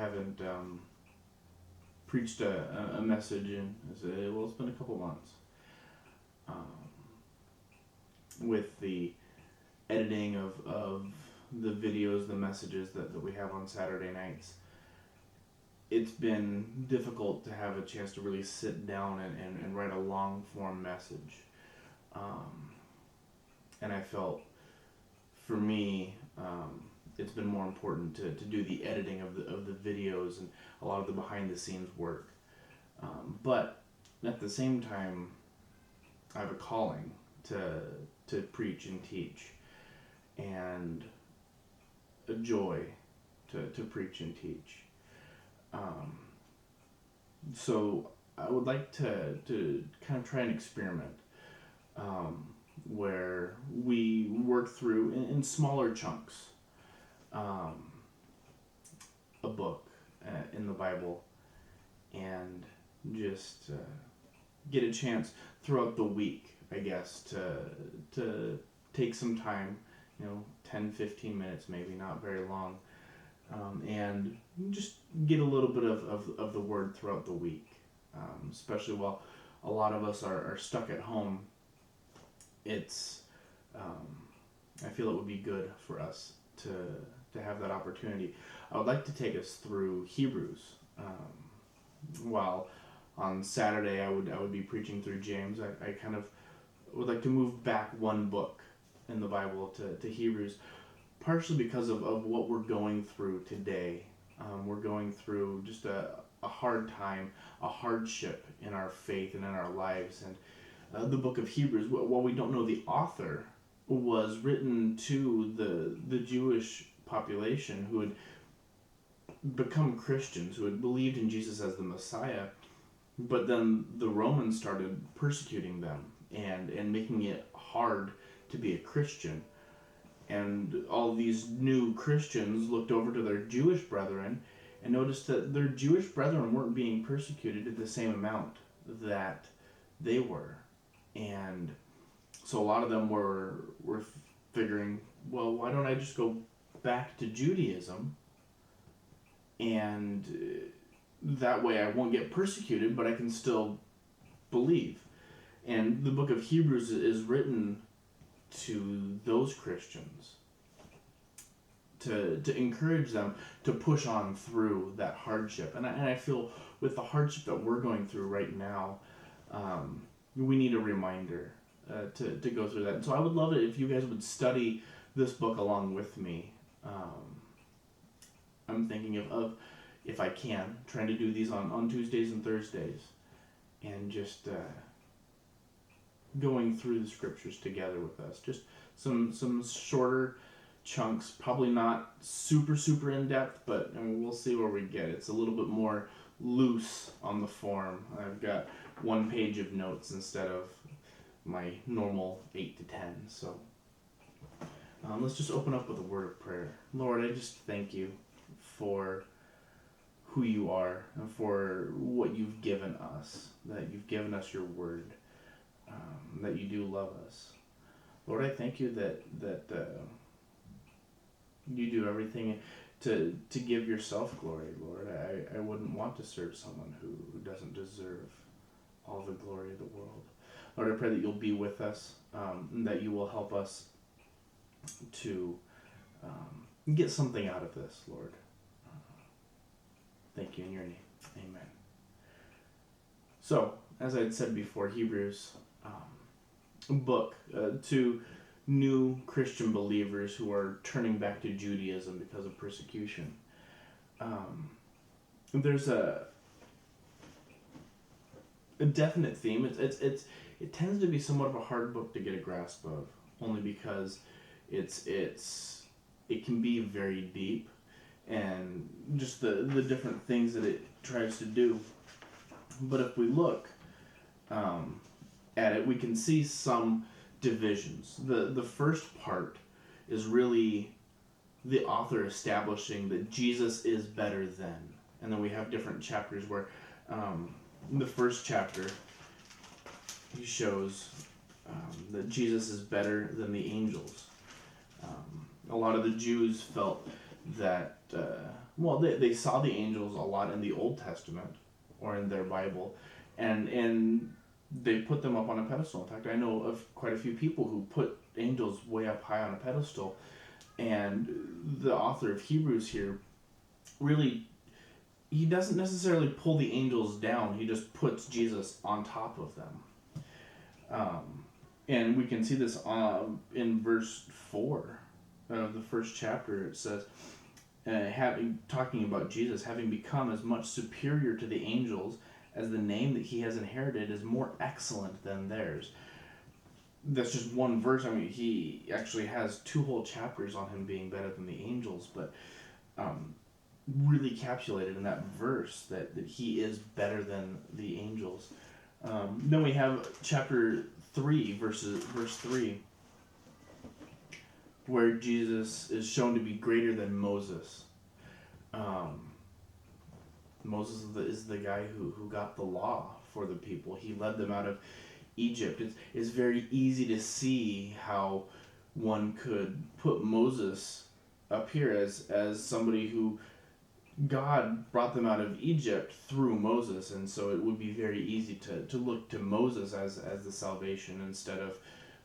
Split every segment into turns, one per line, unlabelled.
haven't preached a message in, well, it's been a couple months. With the editing of the videos, the messages that we have on Saturday nights, it's been difficult to have a chance to really sit down and write a long form message. And I felt, for me, it's been more important to do the editing of the videos and a lot of the behind the scenes work. But at the same time, I have a calling to preach and teach, and a joy to preach and teach. So I would like to kind of try an experiment where we work through in smaller chunks a book in the Bible, and just get a chance throughout the week, I guess, to take some time, 10-15 minutes maybe, not very long, and just get a little bit of the Word throughout the week, especially while a lot of us are stuck at home. It's I feel it would be good for us to have that opportunity. I would like to take us through Hebrews. While on Saturday I would be preaching through James, I kind of would like to move back one book in the Bible to Hebrews, partially because of what we're going through today. We're going through just a hard time, a hardship in our faith and in our lives. And the book of Hebrews, while we don't know the author, was written to the Jewish population who had become Christians, who had believed in Jesus as the Messiah, but then the Romans started persecuting them and making it hard to be a Christian. And all these new Christians looked over to their Jewish brethren and noticed that their Jewish brethren weren't being persecuted at the same amount that they were. And so a lot of them were figuring, well, why don't I just go back to Judaism, and that way I won't get persecuted, but I can still believe. And the book of Hebrews is written to those Christians to encourage them to push on through that hardship. And I feel with the hardship that we're going through right now, we need a reminder to go through that. And so I would love it if you guys would study this book along with me. I'm thinking of, if I can, trying to do these on Tuesdays and Thursdays, and just going through the scriptures together with us. Just some shorter chunks, probably not super in depth, but we'll see where we get. It's a little bit more loose on the form. I've got 1 page of notes instead of my normal 8 to 10. So let's just open up with a word of prayer. Lord, I just thank you for who you are and for what you've given us, that you've given us your word, that you do love us. Lord, I thank you that you do everything to give yourself glory, Lord. I wouldn't want to serve someone who doesn't deserve all the glory of the world. Lord, I pray that you'll be with us, and that you will help us to get something out of this, Lord. Thank you in your name. Amen. So, as I had said before, Hebrews, a book to new Christian believers who are turning back to Judaism because of persecution. There's a definite theme. It tends to be somewhat of a hard book to get a grasp of, only because it can be very deep, and just the different things that it tries to do. But if we look at it, we can see some divisions. The first part is really the author establishing that Jesus is better than. And then we have different chapters where in the first chapter he shows that Jesus is better than the angels. A lot of the Jews felt that Well, they saw the angels a lot in the Old Testament or in their Bible, and they put them up on a pedestal. In fact, I know of quite a few people who put angels way up high on a pedestal, and the author of Hebrews here really, he doesn't necessarily pull the angels down. He just puts Jesus on top of them. And we can see this in verse 4 of the first chapter. It says, talking about Jesus having become as much superior to the angels as the name that he has inherited is more excellent than theirs. That's just one verse. I mean, he actually has 2 whole chapters on him being better than the angels, but really capsulated in that verse that he is better than the angels. Then we have chapter 3, verse 3, where Jesus is shown to be greater than Moses. Moses is the guy who got the law for the people. He led them out of Egypt. It's very easy to see how one could put Moses up here as somebody who God brought them out of Egypt through Moses, and so it would be very easy to look to Moses as the salvation instead of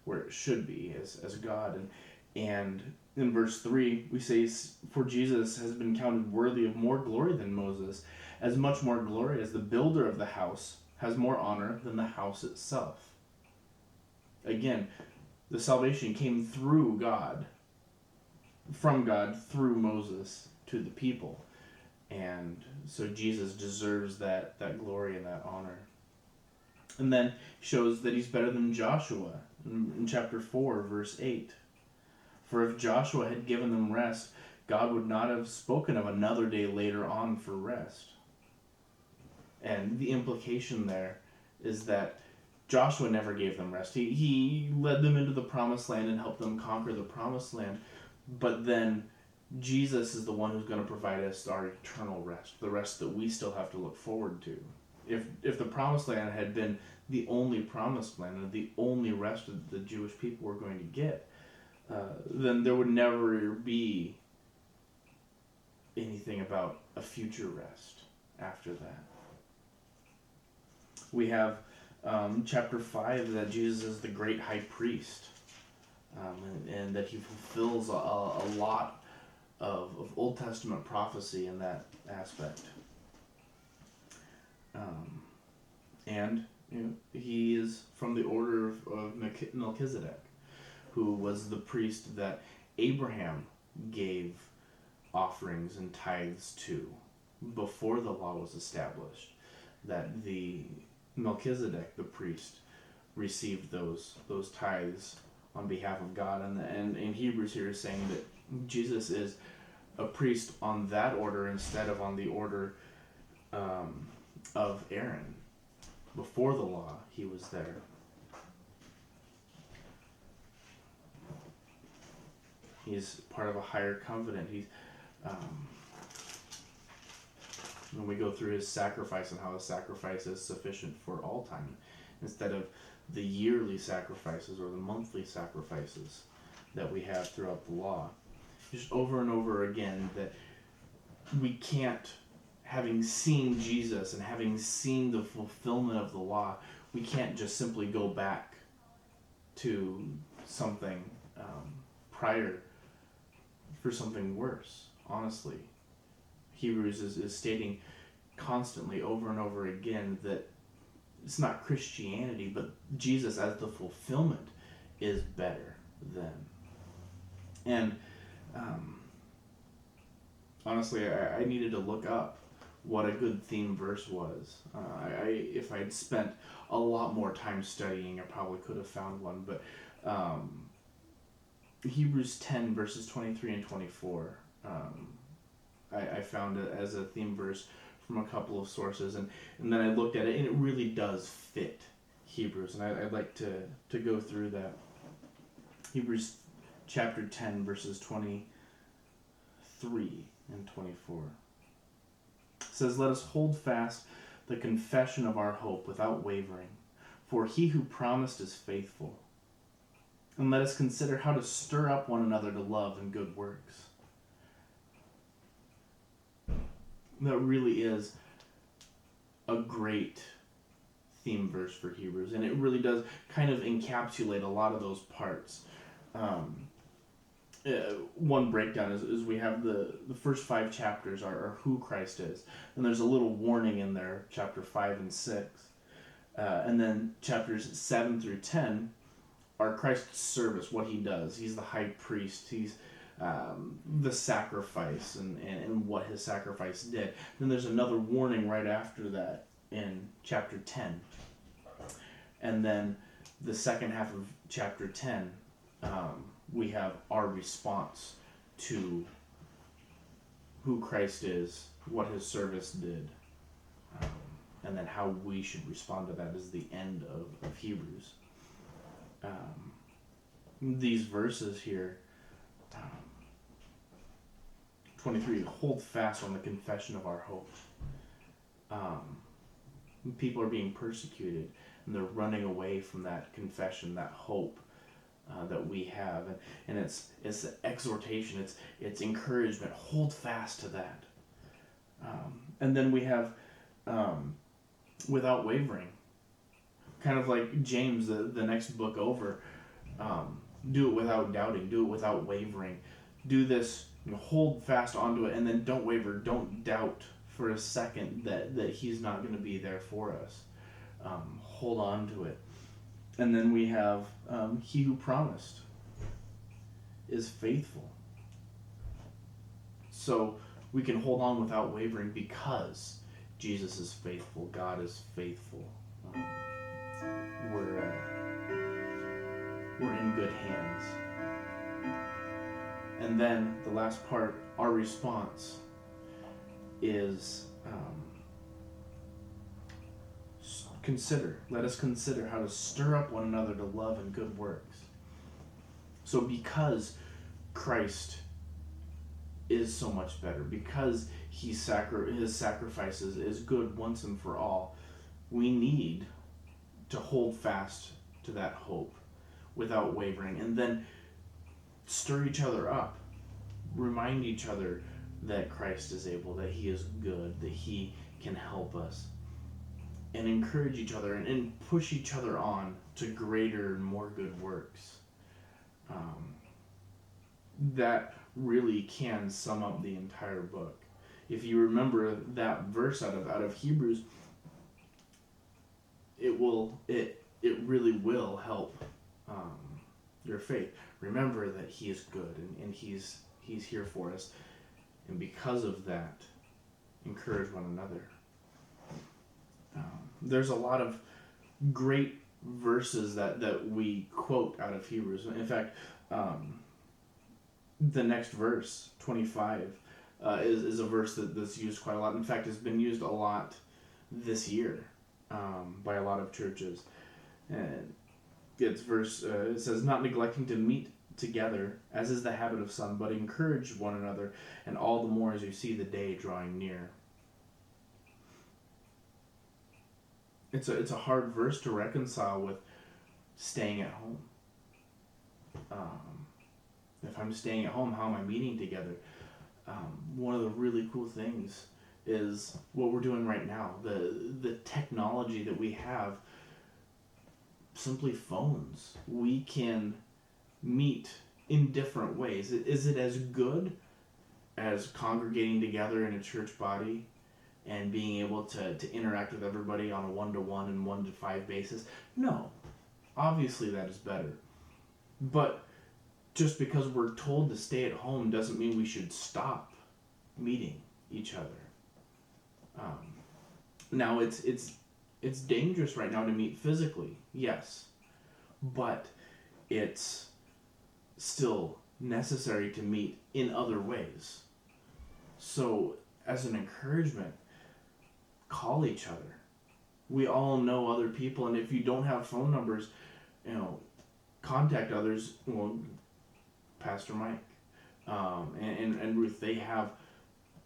where it should be as God. And in verse 3 we say, for Jesus has been counted worthy of more glory than Moses, as much more glory as the builder of the house has more honor than the house itself. Again, the salvation came through God, from God through Moses to the people. And so Jesus deserves that glory and that honor. And then shows that he's better than Joshua in chapter 4, verse 8. For if Joshua had given them rest, God would not have spoken of another day later on for rest. And the implication there is that Joshua never gave them rest. He led them into the promised land and helped them conquer the promised land. But then Jesus is the one who's going to provide us our eternal rest, the rest that we still have to look forward to. If the promised land had been the only promised land and the only rest that the Jewish people were going to get, then there would never be anything about a future rest after that. We have chapter 5 that Jesus is the great high priest, and that he fulfills a lot of Old Testament prophecy in that aspect. And he is from the order of Melchizedek, who was the priest that Abraham gave offerings and tithes to before the law was established. That the Melchizedek, the priest, received those tithes on behalf of God, and in Hebrews here is saying that Jesus is a priest on that order instead of on the order of Aaron. Before the law, he was there. He's part of a higher covenant. He's when we go through his sacrifice and how the sacrifice is sufficient for all time, instead of the yearly sacrifices or the monthly sacrifices that we have throughout the law. Just over and over again that we can't, having seen Jesus and having seen the fulfillment of the law, we can't just simply go back to something prior for something worse, honestly. Hebrews is stating constantly over and over again that it's not Christianity, but Jesus as the fulfillment is better than. And honestly, I needed to look up what a good theme verse was. If I had spent a lot more time studying, I probably could have found one. But Hebrews 10 verses 23 and 24, I found it as a theme verse from a couple of sources, and then I looked at it, and it really does fit Hebrews, and I'd like to go through that. Hebrews chapter 10 verses 23 and 24. It says, "Let us hold fast the confession of our hope without wavering, for he who promised is faithful. And let us consider how to stir up one another to love and good works." that really is a great theme verse for Hebrews, and it really does kind of encapsulate a lot of those parts. One breakdown is we have the first 5 chapters are who Christ is, and there's a little warning in there, chapter 5 and 6, and then chapters 7 through 10 are Christ's service, what he does. He's the high priest. He's the sacrifice and what his sacrifice did. Then there's another warning right after that in chapter 10. And then the second half of chapter 10, we have our response to who Christ is, what his service did, and then how we should respond to that is the end of Hebrews. These verses here, 23, hold fast on the confession of our hope. People are being persecuted, and they're running away from that confession, that hope that we have, and it's exhortation, it's encouragement. Hold fast to that. And then we have without wavering, kind of like James, the next book over. Do it without doubting. Do it without wavering. Do this. Hold fast onto it, and then don't waver. Don't doubt for a second that he's not going to be there for us. Hold on to it. And then we have he who promised is faithful. So we can hold on without wavering because Jesus is faithful. God is faithful. We're in good hands. And then the last part, our response is let us consider how to stir up one another to love and good works. So because Christ is so much better, because his sacrifices is good once and for all, we need to hold fast to that hope without wavering, and then stir each other up, remind each other that Christ is able, that he is good, that he can help us, and encourage each other and push each other on to greater and more good works. That really can sum up the entire book. If you remember that verse out of Hebrews, it really will help your faith. Remember that he is good and he's here for us, and because of that, encourage one another. There's a lot of great verses that we quote out of Hebrews. In fact, the next verse, 25, is a verse that's used quite a lot. In fact, it's been used a lot this year by a lot of churches. And it says, not neglecting to meet together, as is the habit of some, but encourage one another, and all the more as you see the day drawing near. It's a hard verse to reconcile with staying at home. If I'm staying at home, how am I meeting together? One of the really cool things is what we're doing right now. The technology that we have, simply phones. We can meet in different ways. Is it as good as congregating together in a church body and being able to interact with everybody on a 1-to-1 and 1-to-5 basis? No. Obviously that is better. But just because we're told to stay at home doesn't mean we should stop meeting each other. Now it's dangerous right now to meet physically, yes, but it's still necessary to meet in other ways. So as an encouragement, call each other. We all know other people, and if you don't have phone numbers, contact others. Well, Pastor Mike and Ruth, they have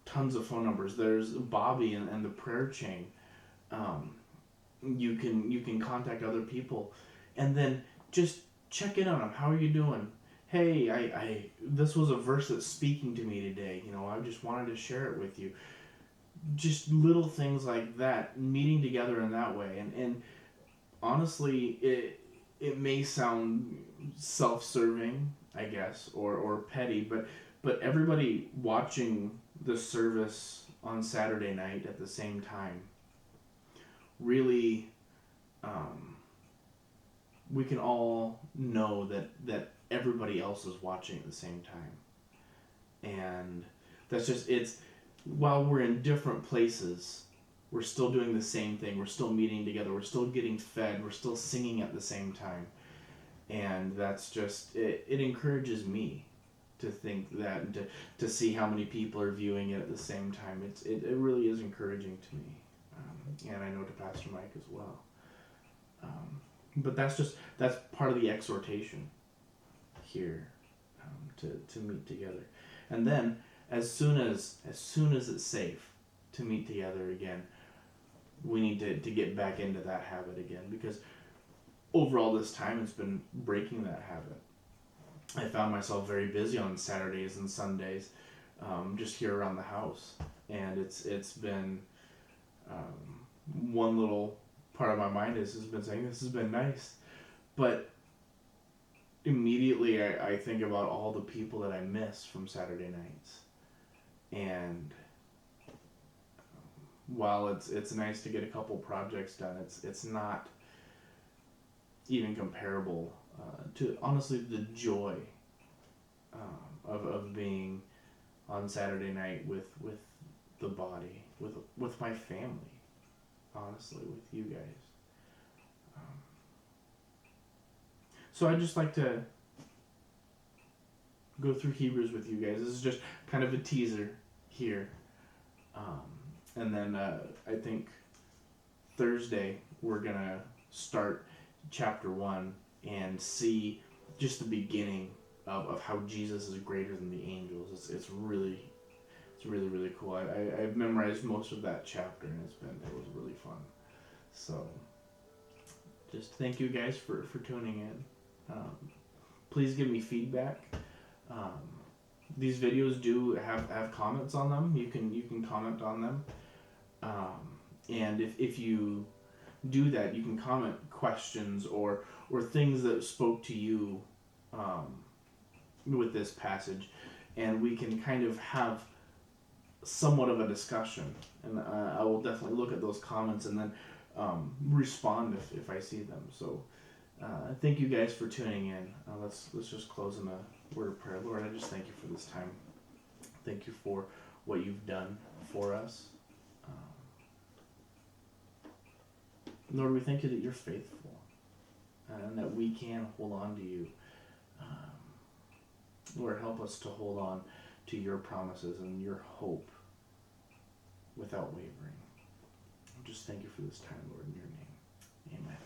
tons of phone numbers. There's Bobby and the prayer chain. You can contact other people, and then just check in on them. How are you doing? Hey, I this was a verse that's speaking to me today. I just wanted to share it with you. just little things like that, meeting together in that way. And honestly, it may sound self-serving, I guess, or petty, but everybody watching the service on Saturday night at the same time really, um, we can all know that everybody else is watching at the same time, and that's just it's while we're in different places, we're still doing the same thing. We're still meeting together. We're still getting fed. We're still singing at the same time. And that's just, it encourages me to think that and to see how many people are viewing it at the same time. It really is encouraging to me. And I know to Pastor Mike as well. But that's part of the exhortation here, to meet together. And then as soon as it's safe to meet together again, we need to get back into that habit again, because over all this time it's been breaking that habit. I found myself very busy on Saturdays and Sundays, just here around the house, and it's been, one little part of my mind has been saying this has been nice, but immediately I think about all the people that I miss from Saturday nights. And while it's nice to get a couple projects done, it's not even comparable, to honestly the joy, of being on Saturday night with the body, with my family, honestly, with you guys. Um, so I'd just like to go through Hebrews with you guys. This is just kind of a teaser here. Um, and then, I think Thursday we're going to start chapter 1 and see just the beginning of how Jesus is greater than the angels. It's really really cool. I've memorized most of that chapter, and it was really fun. So just thank you guys for tuning in. Please give me feedback. Um, these videos do have comments on them. You can comment on them. And if you do that, you can comment questions or things that spoke to you, with this passage, and we can kind of have somewhat of a discussion. And I will definitely look at those comments and then, respond if I see them. So, thank you guys for tuning in. Let's just close in a word of prayer. Lord, I just thank you for this time. Thank you for what you've done for us. Lord, we thank you that you're faithful, and that we can hold on to you. Lord, help us to hold on to your promises and your hope without wavering. Just thank you for this time, Lord, in your name. Amen.